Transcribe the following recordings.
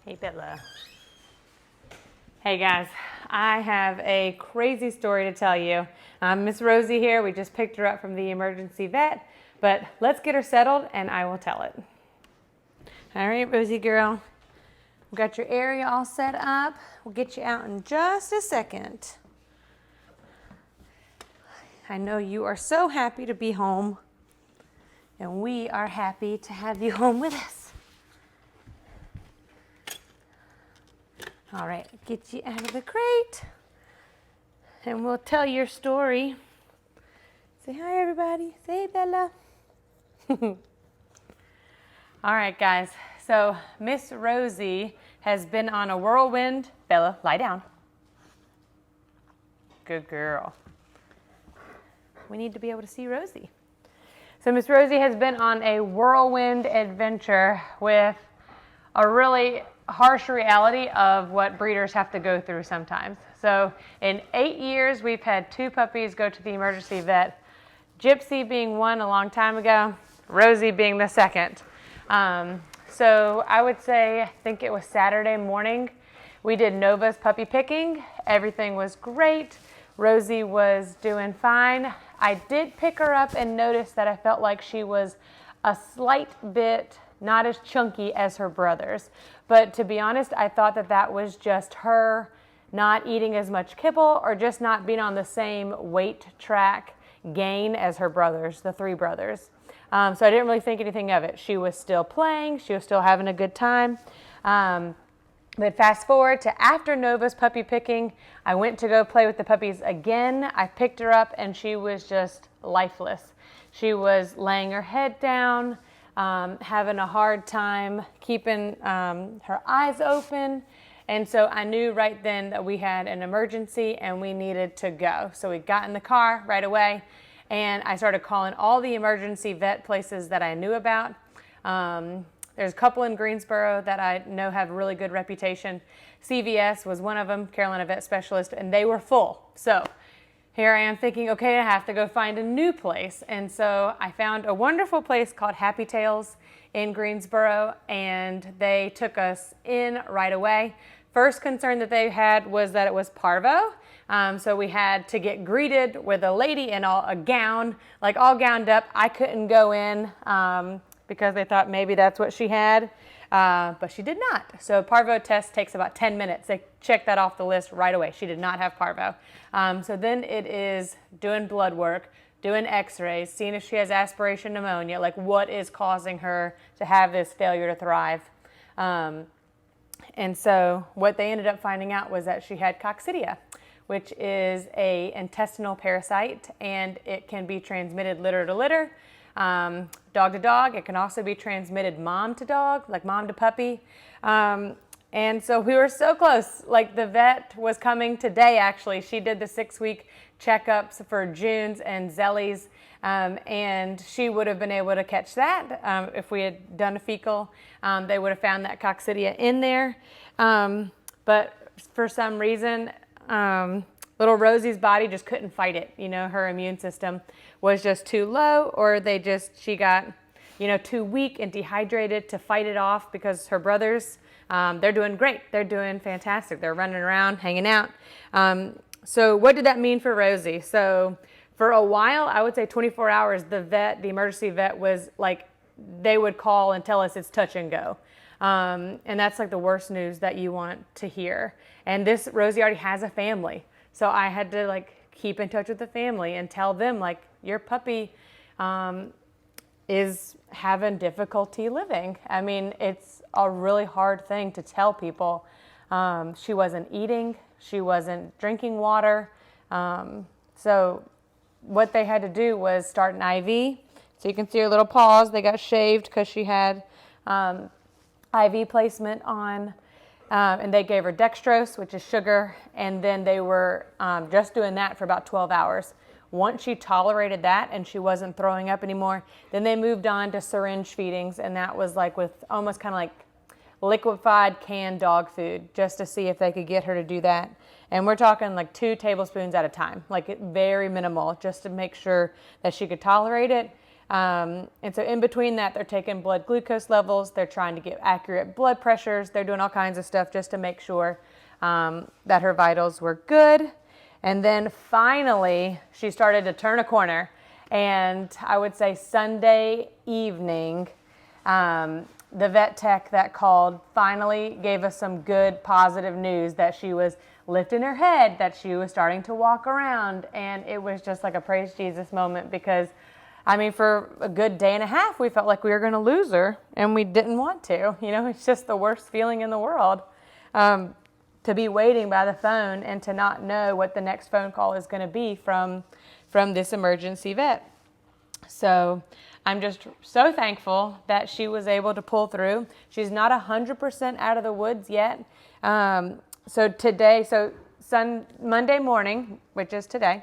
Hey, Bella. Hey, guys. I have a crazy story to tell you. Miss Rosie here. We just picked her up from the emergency vet, but let's get her settled and I will tell it. All right, Rosie girl. We've got your area all set up. We'll get you out in just a second. I know you are so happy to be home, and we are happy to have you home with us. All right, get you out of the crate, and we'll tell your story. Say hi, everybody. Say hey, Bella. All right, guys. So Miss Rosie has been on a whirlwind. Bella, lie down. Good girl. We need to be able to see Rosie. So Miss Rosie has been on a whirlwind adventure with a really harsh reality of what breeders have to go through sometimes. So in 8 years, we've had 2 puppies go to the emergency vet, Gypsy being one a long time ago, Rosie being the second. So I would say, I think it was Saturday morning, we did Nova's puppy picking. Everything was great. Rosie was doing fine. I did pick her up and noticed that I felt like she was a slight bit not as chunky as her brothers. But to be honest, I thought that that was just her not eating as much kibble or just not being on the same weight track gain as her brothers, the 3 brothers. So I didn't really think anything of it. She was still playing. She was still having a good time. But fast forward to after Nova's puppy picking, I went to go play with the puppies again. I picked her up and she was just lifeless. She was laying her head down, having a hard time keeping her eyes open. And so I knew right then that we had an emergency and we needed to go. So we got in the car right away and I started calling all the emergency vet places that I knew about. There's a couple in Greensboro that I know have a really good reputation. CVS was one of them, Carolina Vet Specialist, and they were full. So here I am thinking, okay, I have to go find a new place. And so I found a wonderful place called Happy Tails in Greensboro, and they took us in right away. First concern that they had was that it was parvo. So we had to get greeted with a lady in a gown, like all gowned up. I couldn't go in because they thought maybe that's what she had, but she did not. So parvo test takes about 10 minutes. They check that off the list right away. She did not have parvo. So then it is doing blood work, doing x-rays, seeing if she has aspiration pneumonia, like what is causing her to have this failure to thrive. And so what they ended up finding out was that she had coccidia, which is a intestinal parasite, and it can be transmitted litter to litter, dog to dog. It can also be transmitted mom to dog, like mom to puppy. And so we were so close. Like the vet was coming today, actually. She did the 6-week checkups for June's and Zelly's, and she would have been able to catch that. If we had done a fecal, they would have found that coccidia in there. But for some reason, little Rosie's body just couldn't fight it. You know, her immune system was just too low, or she got, too weak and dehydrated to fight it off, because her brothers, they're doing great. They're doing fantastic. They're running around, hanging out. So what did that mean for Rosie? So for a while, I would say 24 hours, the emergency vet was like, they would call and tell us it's touch and go. And that's like the worst news that you want to hear. And Rosie already has a family. So I had to keep in touch with the family and tell them your puppy is having difficulty living. I mean, it's a really hard thing to tell people. She wasn't eating, she wasn't drinking water. So what they had to do was start an IV. So you can see her little paws, they got shaved because she had IV placement on. And they gave her dextrose, which is sugar, and then they were just doing that for about 12 hours. Once she tolerated that and she wasn't throwing up anymore, then they moved on to syringe feedings, and that was with almost kind of like liquefied canned dog food, just to see if they could get her to do that. And we're talking 2 tablespoons at a time, very minimal, just to make sure that she could tolerate it. And so in between that, they're taking blood glucose levels. They're trying to get accurate blood pressures. They're doing all kinds of stuff just to make sure that her vitals were good. And then finally, she started to turn a corner. And I would say Sunday evening, the vet tech that called finally gave us some good positive news that she was lifting her head, that she was starting to walk around. And it was just like a praise Jesus moment, because I mean, for a good day and a half, we felt like we were going to lose her, and we didn't want to. You know, it's just the worst feeling in the world, to be waiting by the phone and to not know what the next phone call is going to be from this emergency vet. So I'm just so thankful that she was able to pull through. She's not 100% out of the woods yet. Monday morning, which is today,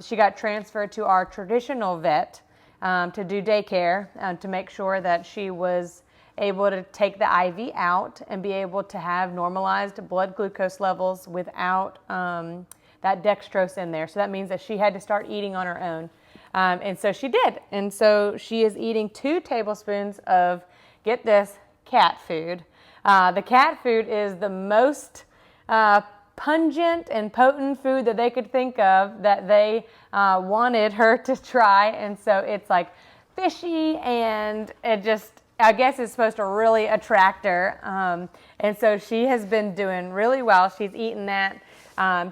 she got transferred to our traditional vet to do daycare, to make sure that she was able to take the IV out and be able to have normalized blood glucose levels without that dextrose in there. So that means that she had to start eating on her own. And so she did. And so she is eating 2 tablespoons of, get this, cat food. The cat food is the most pungent and potent food that they could think of that they wanted her to try. And so it's like fishy, and it just, I guess it's supposed to really attract her. And so she has been doing really well. She's eaten that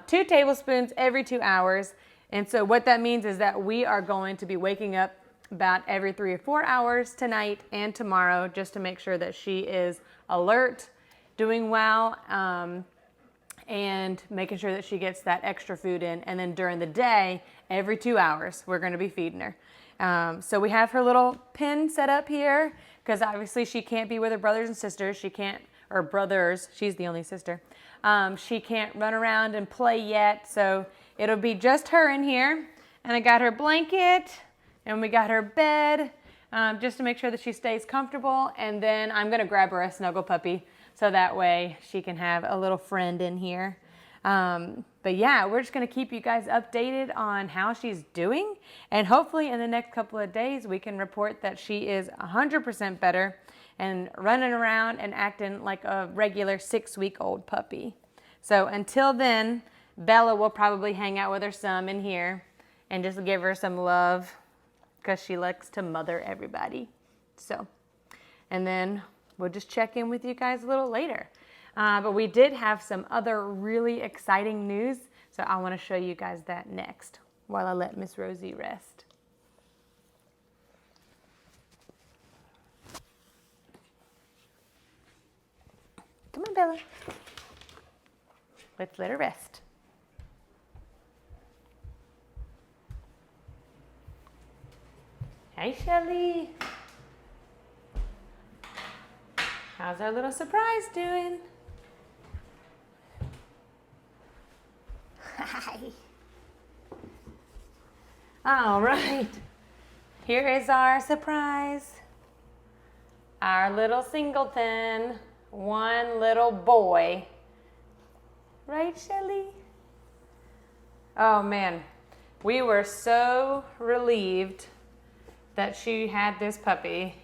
2 tablespoons every 2 hours. And so what that means is that we are going to be waking up about every 3 or 4 hours tonight and tomorrow, just to make sure that she is alert, doing well, and making sure that she gets that extra food in. And then during the day, every 2 hours, we're going to be feeding her. So we have her little pen set up here, because obviously she can't be with her brothers and sisters. She can't, or brothers, she's the only sister. She can't run around and play yet, so it'll be just her in here. And I got her blanket, and we got her bed, just to make sure that she stays comfortable. And then I'm going to grab her a snuggle puppy, so that way she can have a little friend in here. But yeah, we're just going to keep you guys updated on how she's doing. And hopefully in the next couple of days, we can report that she is 100% better and running around and acting like a regular 6-week-old puppy. So until then, Bella will probably hang out with her some in here and just give her some love, because she likes to mother everybody. So, and then we'll just check in with you guys a little later. But we did have some other really exciting news, so I want to show you guys that next while I let Miss Rosie rest. Come on, Bella. Let's let her rest. Hey, Shelly. How's our little surprise doing? Hi. All right. Here is our surprise. Our little singleton. One little boy. Right, Shelly? Oh, man. We were so relieved that she had this puppy.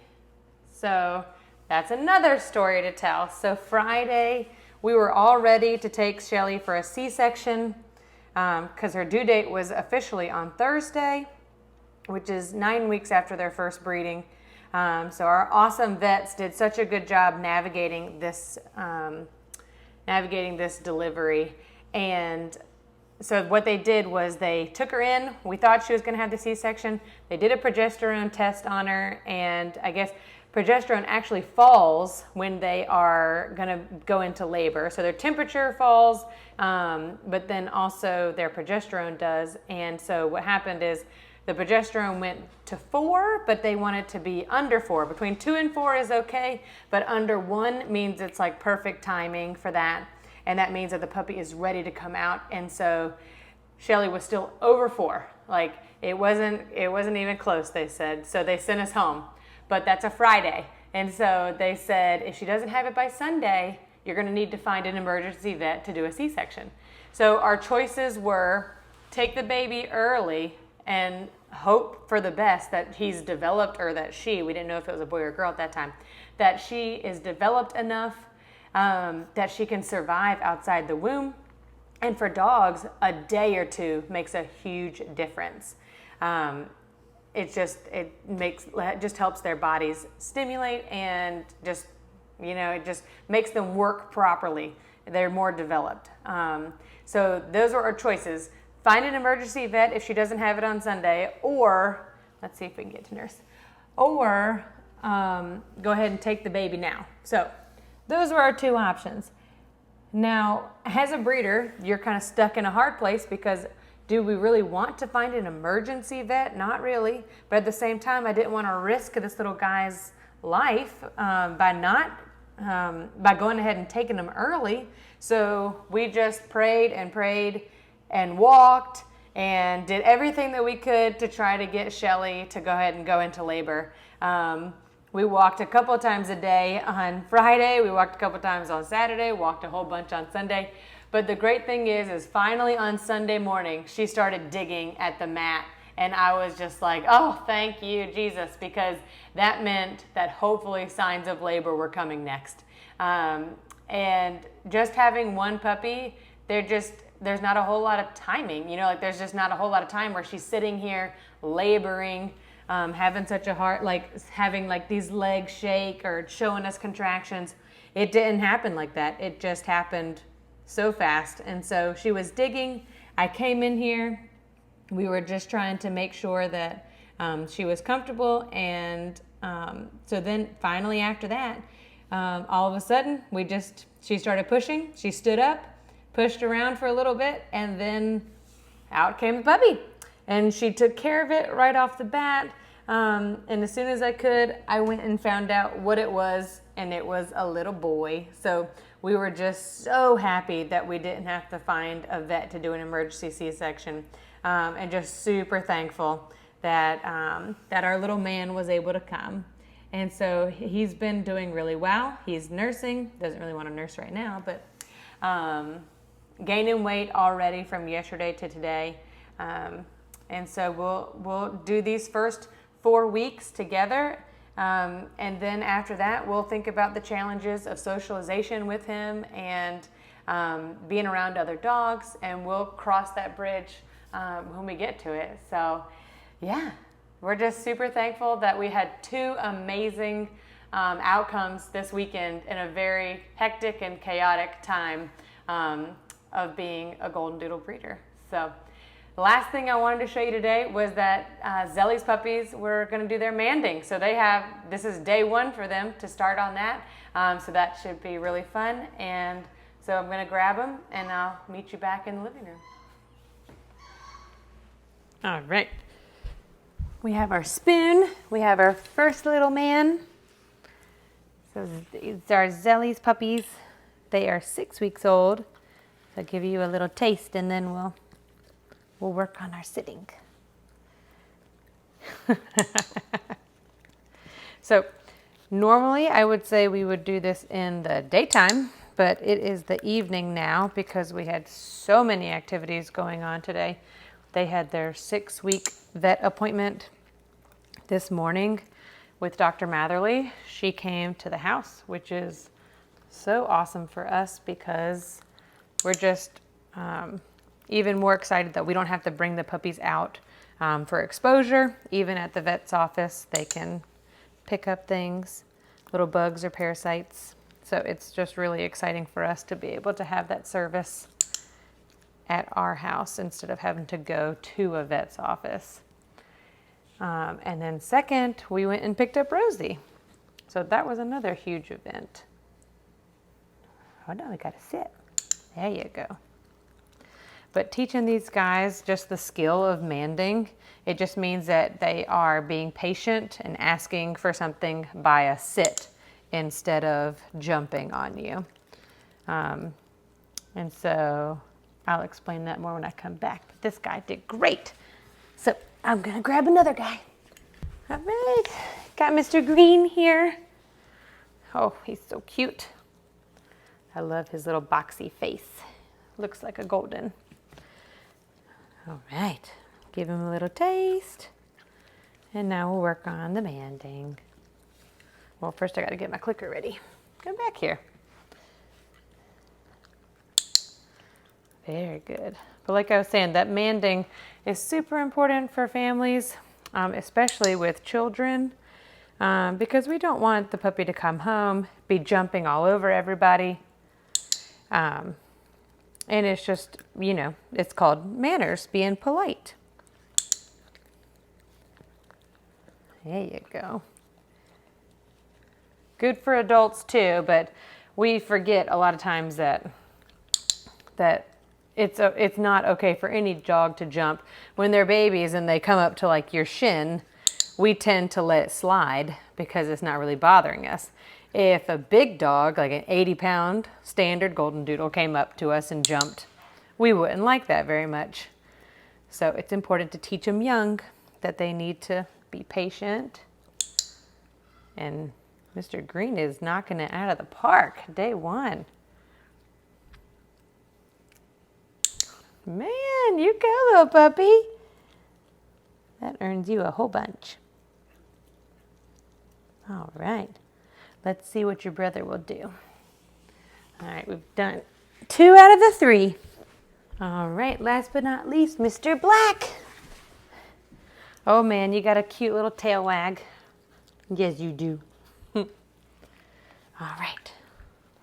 So that's another story to tell. So Friday, we were all ready to take Shelly for a C-section, because her due date was officially on Thursday, which is 9 weeks after their first breeding. So our awesome vets did such a good job navigating this delivery. And so what they did was they took her in. We thought she was going to have the C-section. They did a progesterone test on her, and I guess progesterone actually falls when they are going to go into labor. So their temperature falls, but then also their progesterone does. And so what happened is the progesterone went to 4, but they want it to be under 4. Between 2 and 4 is okay, but under 1 means it's like perfect timing for that. And that means that the puppy is ready to come out. And so Shelly was still over 4. Like it wasn't even close, they said. So they sent us home. But that's a Friday. And so they said, if she doesn't have it by Sunday, you're going to need to find an emergency vet to do a C-section. So our choices were take the baby early and hope for the best that he's developed, or that we didn't know if it was a boy or a girl at that time, that she is developed enough that she can survive outside the womb. And for dogs, a day or two makes a huge difference. It just helps their bodies stimulate, and just, it just makes them work properly. They're more developed. So those are our choices. Find an emergency vet if she doesn't have it on Sunday, or let's see if we can get to nurse, or go ahead and take the baby now. So those were our two options. Now, as a breeder, you're kind of stuck in a hard place, because do we really want to find an emergency vet? Not really. But at the same time, I didn't want to risk this little guy's life by going ahead and taking him early. So we just prayed and walked and did everything that we could to try to get Shelly to go ahead and go into labor. We walked a couple of times a day on Friday. We walked a couple of times on Saturday, walked a whole bunch on Sunday. But the great thing is finally on Sunday morning, she started digging at the mat. And I was just like, oh, thank you, Jesus, because that meant that hopefully signs of labor were coming next. And just having one puppy, there's not a whole lot of timing. There's just not a whole lot of time where she's sitting here laboring, having such a hard, having these legs shake or showing us contractions. It didn't happen like that. It just happened so fast. And so she was digging. I came in here. We were just trying to make sure that she was comfortable. And so then finally after that, all of a sudden she started pushing. She stood up, pushed around for a little bit, and then out came the puppy. And she took care of it right off the bat. And as soon as I could, I went and found out what it was, and it was a little boy. So we were just so happy that we didn't have to find a vet to do an emergency C-section, and just super thankful that our little man was able to come. And so he's been doing really well. He's nursing, doesn't really want to nurse right now, but gaining weight already from yesterday to today. And so we'll do these first 4 weeks together. And then after that, we'll think about the challenges of socialization with him and being around other dogs, and we'll cross that bridge when we get to it. So yeah, we're just super thankful that we had 2 amazing outcomes this weekend in a very hectic and chaotic time of being a golden doodle breeder. So the last thing I wanted to show you today was that Zelly's puppies were going to do their manding. So this is day 1 for them to start on that. So that should be really fun. And so I'm going to grab them, and I'll meet you back in the living room. All right. We have our spoon. We have our first little man. So these are Zelly's puppies. They are 6 weeks old. So I'll give you a little taste, and then we'll work on our sitting. So normally I would say we would do this in the daytime, but it is the evening now because we had so many activities going on today. They had their 6-week vet appointment this morning with Dr. Matherly. She came to the house, which is so awesome for us because we're just even more excited that we don't have to bring the puppies out for exposure. Even at the vet's office, they can pick up things, little bugs or parasites. So it's just really exciting for us to be able to have that service at our house instead of having to go to a vet's office. And then second, we went and picked up Rosie. So that was another huge event. Oh no, we gotta sit. There you go. But teaching these guys just the skill of manding, it just means that they are being patient and asking for something by a sit instead of jumping on you. And so I'll explain that more when I come back. But this guy did great. So I'm gonna grab another guy. All right, got Mr. Green here. Oh, he's so cute. I love his little boxy face. Looks like a golden. All right, give him a little taste. And now we'll work on the banding. Well, first I got to get my clicker ready. Come back here. Very good. But like I was saying, that banding is super important for families, especially with children, because we don't want the puppy to come home, be jumping all over everybody. And it's just, you know, it's called manners, being polite. There you go. Good for adults too, but we forget a lot of times that it's not okay for any dog to jump. When they're babies and they come up to like your shin, we tend to let it slide because it's not really bothering us. If a big dog, like an 80-pound standard golden doodle, came up to us and jumped, we wouldn't like that very much. So it's important to teach them young that they need to be patient. And Mr. Green is knocking it out of the park, day one. Man, you go, little puppy. That earns you a whole bunch. All right. Let's see what your brother will do. All right, we've done 2 out of the 3. All right, last but not least, Mr. Black. Oh man, you got a cute little tail wag. Yes, you do. All right,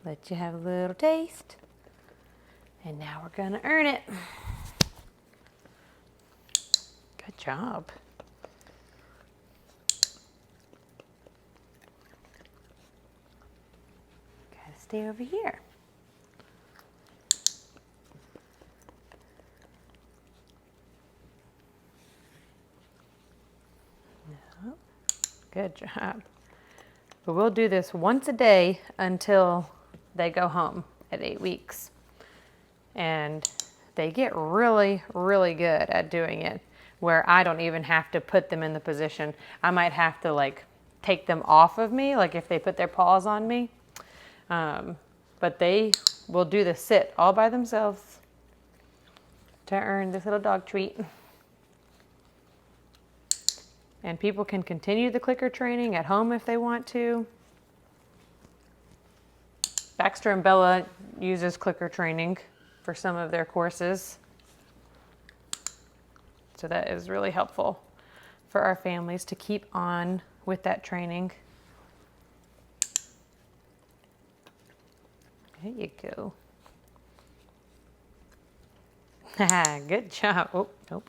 let you have a little taste. And now we're gonna earn it. Good job. Gotta stay over here. No. Good job. But we'll do this once a day until they go home at 8 weeks. And they get really, really good at doing it, where I don't even have to put them in the position. I might have to like take them off of me, like if they put their paws on me. But they will do the sit all by themselves to earn this little dog treat. And people can continue the clicker training at home if they want to. Baxter and Bella uses clicker training for some of their courses. So that is really helpful for our families to keep on with that training. There you go. Good job. Oh, nope.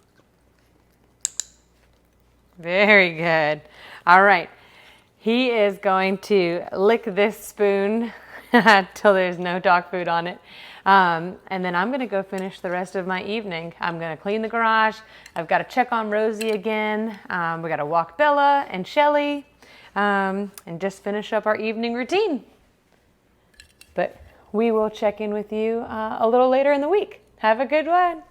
Very good. All right. He is going to lick this spoon till there's no dog food on it. And then I'm going to go finish the rest of my evening. I'm going to clean the garage. I've got to check on Rosie again. We got to walk Bella and Shelly, and just finish up our evening routine. But we will check in with you a little later in the week. Have a good one.